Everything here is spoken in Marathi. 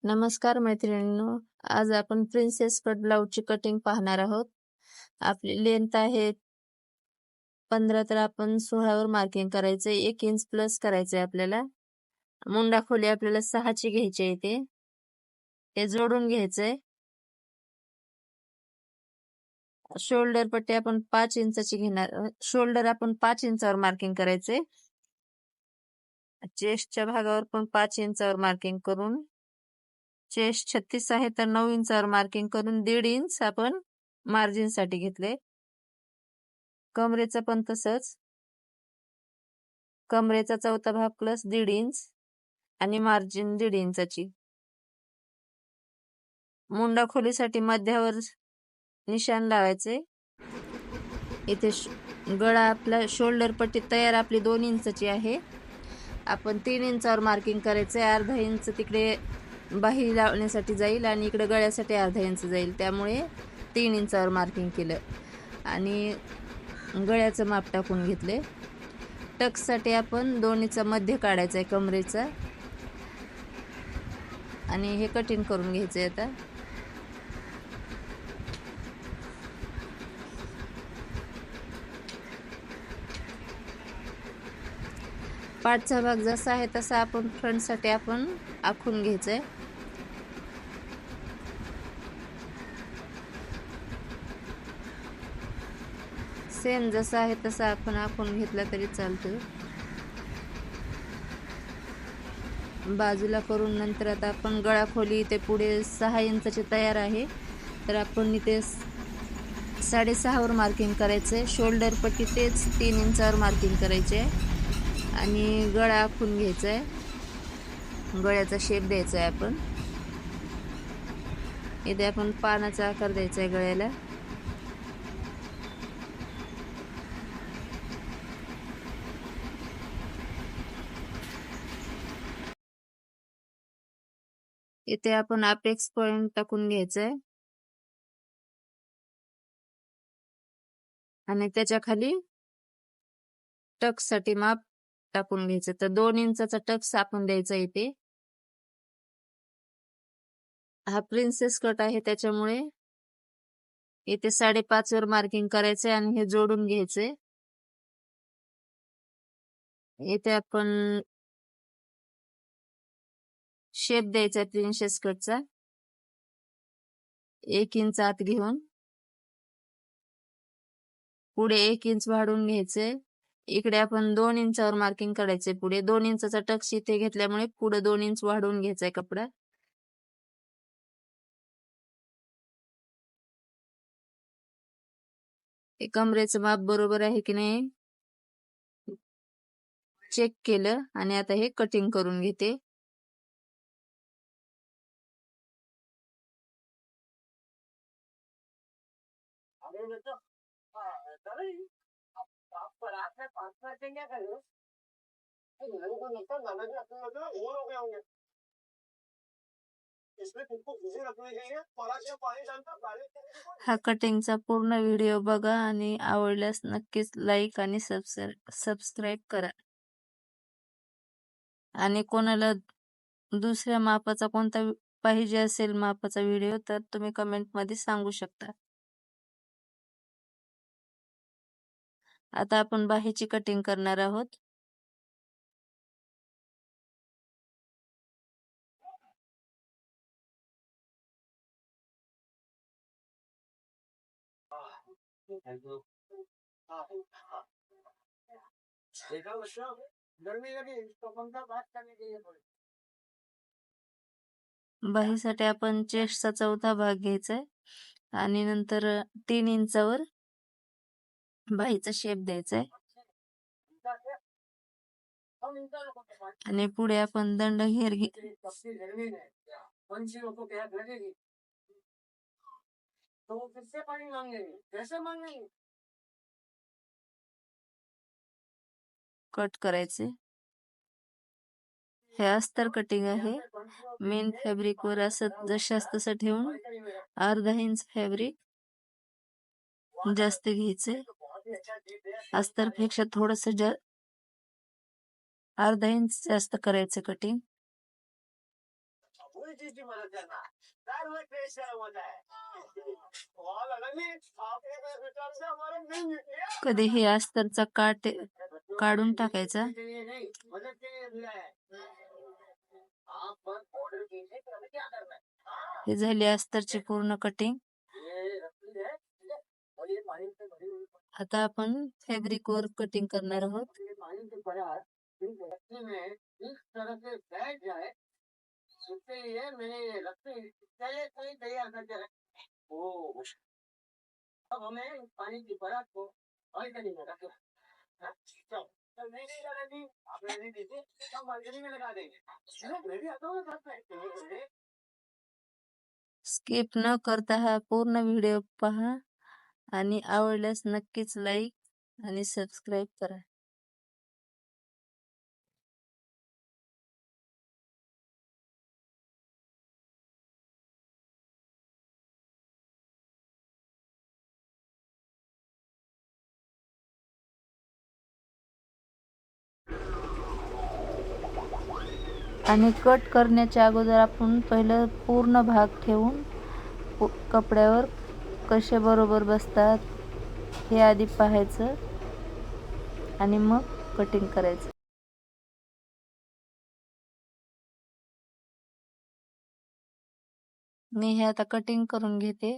नमस्कार मैत्रिणींनो, आज आपण प्रिन्सेस कट ब्लाउजची कटिंग पाहणार आहोत. आपली लेंथ आहे 15, तर आपण 16 वर मार्किंग करायचंय. 1 इंच प्लस करायचंय आपल्याला. मुंडा खोली आपल्याला 6 ची घ्यायची आहे. ते जोडून घ्यायचंय. शोल्डर पट्टी आपण 5 इंचाची घेणार. शोल्डर आपण 5 इंचावर मार्किंग करायचंय. चेस्टच्या भागावर पण 5 इंचावर मार्किंग करून, चेस्ट 36 आहे तर 9 इंचावर मार्किंग करून 1.5 इंच आपण मार्जिन साठी घेतले. कमरेचं पण तसंच, कमरेचा चौथा भाग प्लस 1.5 इंच आणि मार्जिन 1.5 इंचाची. मुंडा खोलीसाठी मध्यावर निशाण लावायचे. इथे गळा आपला शोल्डर पट्टी तयार आपली 2 इंचाची आहे. आपण 3 इंचावर मार्किंग करायचंय. अर्धा इंच तिकडे बाही लावण्यासाठी जाईल आणि इकडे गळ्यासाठी अर्धा इंच जाईल, त्यामुळे 3 इंचावर मार्किंग केलं आणि गळ्याचं माप टाकून घेतले. टक्ससाठी आपण 2 इंच मध्य काढायचा आहे कमरेचा आणि हे कटिंग करून घ्यायचंय. आता पाठचा भाग जसा आहे तसा आपण फ्रंटसाठी आपण आखून घ्यायचंय. सेम जसा आहे तसा आपण आखून घेतला तरी चालतो. बाजूला करून नंतर आता आपण गळा खोली इथे पुढे 6 इंचाची तयार आहे, तर आपण इथे 6.5 वर मार्किंग करायचंय. शोल्डर पट्टी तेच 3 इंचावर मार्किंग करायचे आणि गळा आखून घ्यायचा आहे. गळ्याचा शेप द्यायचा आहे. आपण इथे आपण पानाचा आकार द्यायचा आहे गळ्याला. इथे आपण अपेक्स पॉइंट टाकून घ्यायचंय आणि त्याच्या खाली टक्स साठी माप टाकून घ्यायचं. तर 2 इंचाचा टक्स आपण द्यायचा इथे. हा प्रिन्सेस कट आहे त्याच्यामुळे इथे 5.5 वर मार्किंग करायचंय आणि हे जोडून घ्यायचंय. इथे आपण शेप द्यायचा प्रिन्सेस कटचा. 1 इंच आत घेऊन पुढे 1 इंच वाढवून घ्यायचंय. इकडे आपण 2 इंचावर मार्किंग करायचंय. पुढे 2 इंचाचा टक्स इथे घेतल्यामुळे पुढे 2 इंच वाढवून घ्यायचाय कपडा. कमरेचं माप बरोबर आहे की नाही चेक केलं आणि आता हे कटिंग करून घेते. हा कटिंगचा पूर्ण व्हिडिओ बघा आणि आवडल्यास नक्कीच लाईक आणि सबस्क्राईब करा. आणि कोणाला दुसऱ्या मापाचा कोणता पाहिजे असेल मापाचा व्हिडिओ तर तुम्ही कमेंट मध्ये सांगू शकता. आता आपण बाहीची कटिंग करणार आहोत. बाहीसाठी आपण चेस्टचा चौथा भाग घ्यायचा आहे आणि नंतर 3 इंचावर बाहीचा शेप द्यायचा आहे आणि पुढे आपण दंड घेर कट करायचे. हे अस्तर कटिंग आहे. मेन फॅब्रिक वर असं जशास तसं ठेवून अर्धा इंच फॅब्रिक जास्त घ्यायचे. अस्तर पेक्षा थोडस अर्धा इंच जास्त करायचं कटिंग. कधी हे अस्तरचा काट काढून टाकायचा. हे झाली अस्तरची पूर्ण कटिंग. आता आपण फॅब्रिक वर कटिंग करणार आहोत. स्किप न करता हा पूर्ण व्हिडिओ पहा आणि आवडल्यास नक्कीच लाईक आणि सबस्क्राईब करा. आणि कट करण्याच्या अगोदर आपण पहिलं पूर्ण भाग ठेवून कपड्यावर कसे बरोबर बसतात हे आधी पाहायचं आणि मग कटिंग करायचं. मी हे आता कटिंग करून घेते.